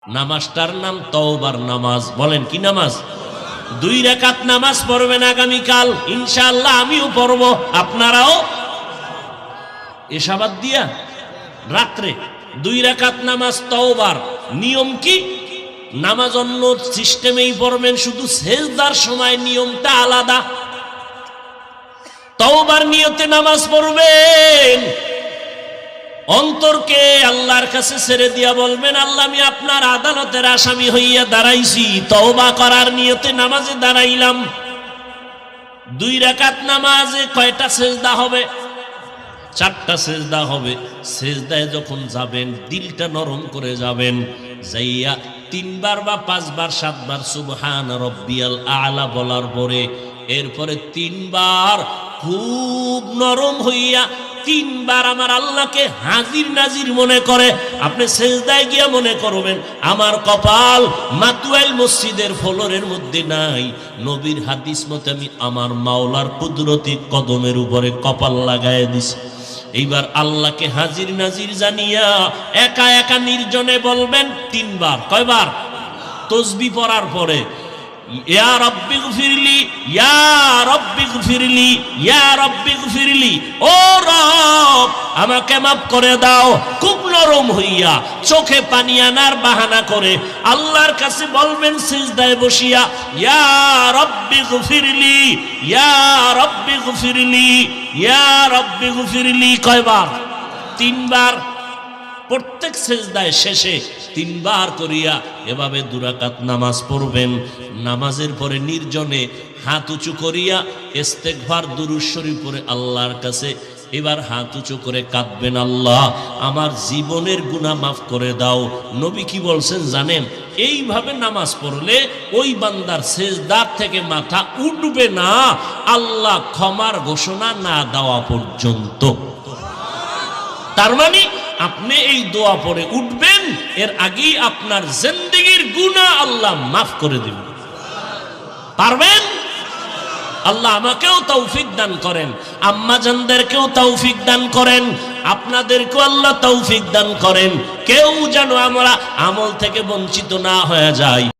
নামাজটার নাম তওবার নামাজ। বলেন কি নামাজ? 2 রাকাত নামাজ পড়বেন আগামীকাল ইনশাআল্লাহ, আমিও পড়ব, আপনারাও। এশাবাদ দিয়া রাত্রে 2 রাকাত নামাজ তওবার। নিয়ম কি? নামাজ অন্য সিস্টেমেই পড়বেন, শুধু সেজদার সময় নিয়মটা আলাদা। তওবার নিয়তে নামাজ পড়বেন, অন্তরকে আল্লাহর কাছে ছেড়ে দিয়া বলবেন, আল্লাহ আমি আপনার আদালতের আসামি হইয়া দাঁড়াইছি, তওবা করার নিয়তে নামাজে দাঁড়াইলাম। 2 রাকাত নামাজে কয়টা সেজদা হবে? 4টা সেজদা হবে। সেজদায় যখন যাবেন দিলটা নরম করে যাবেন, যাইয়া 3 বার বা 5 বার 7 বার সুবহান রব্বিয়াল আলা বলার পরে এরপরে 3 বার খুব নরম হইয়া 3 বার আমার আল্লাহকে হাজির নাজির মনে করে আপনি সেজদায় গিয়া মনে করবেন, আমার কপাল মাতুয়াইল মসজিদের ফ্লোরের মধ্যে নাই, নবীর হাদিস মতে আমি আমার মাওলার কুদরতি কদমের উপরে কপাল লাগায় দিছি। এইবার আল্লাহকে হাজির নাজির জানিয়া একা একা নির্জনে বলবেন 3 বার। কয়বার? তাসবিহ পড়ার পরে ইয়া রাব্বি গফিরলি, ইয়া রাব্বি গফিরলি, ইয়া রাব্বি গফিরলি, ও রব আমাকে মাফ করে দাও। খুব নরম হইয়া চোখে পানি আনার বাহানা করে আল্লাহর কাছে বলবেন সিজদায় বসিয়া, ইয়া রাব্বি গফিরলি, ইয়া রাব্বি গফিরলি, ইয়া রাব্বি গফিরলি। কয়বার? 3 বার। প্রত্যেক সেজদায় শেষে 3 বার করিয়া এভাবে 2 রাকাত নামাজ পড়বেন। নামাজের পরে নির্জনে হাত উঁচু করিয়া ইস্তেগফার দুরূদ শরীফ পড়ে আল্লাহর কাছে এবার হাত উঁচু করে কাঁদবেন, আল্লাহ আমার জীবনের গুনাহ মাফ করে দাও। নবী কি বলছেন জানেন? এইভাবে নামাজ পড়লে ওই বান্দার সেজদার থেকে মাথা উঠবে না আল্লাহ ক্ষমার ঘোষণা না দেওয়া পর্যন্ত। তার মানে আপনি এই দোয়া পড়ে উঠবেন, এর আগেই আপনার জিন্দেগীর গুনাহ আল্লাহ মাফ করে দিবেন। পারবেন? আল্লাহ আমাকেও তৌফিক দান করেন, আম্মা জানদেরকেও তৌফিক দান করেন, আপনাদেরকেও আল্লাহ তৌফিক দান করেন। কেউ যেন আমরা আমল থেকে বঞ্চিত না হয়ে যায়।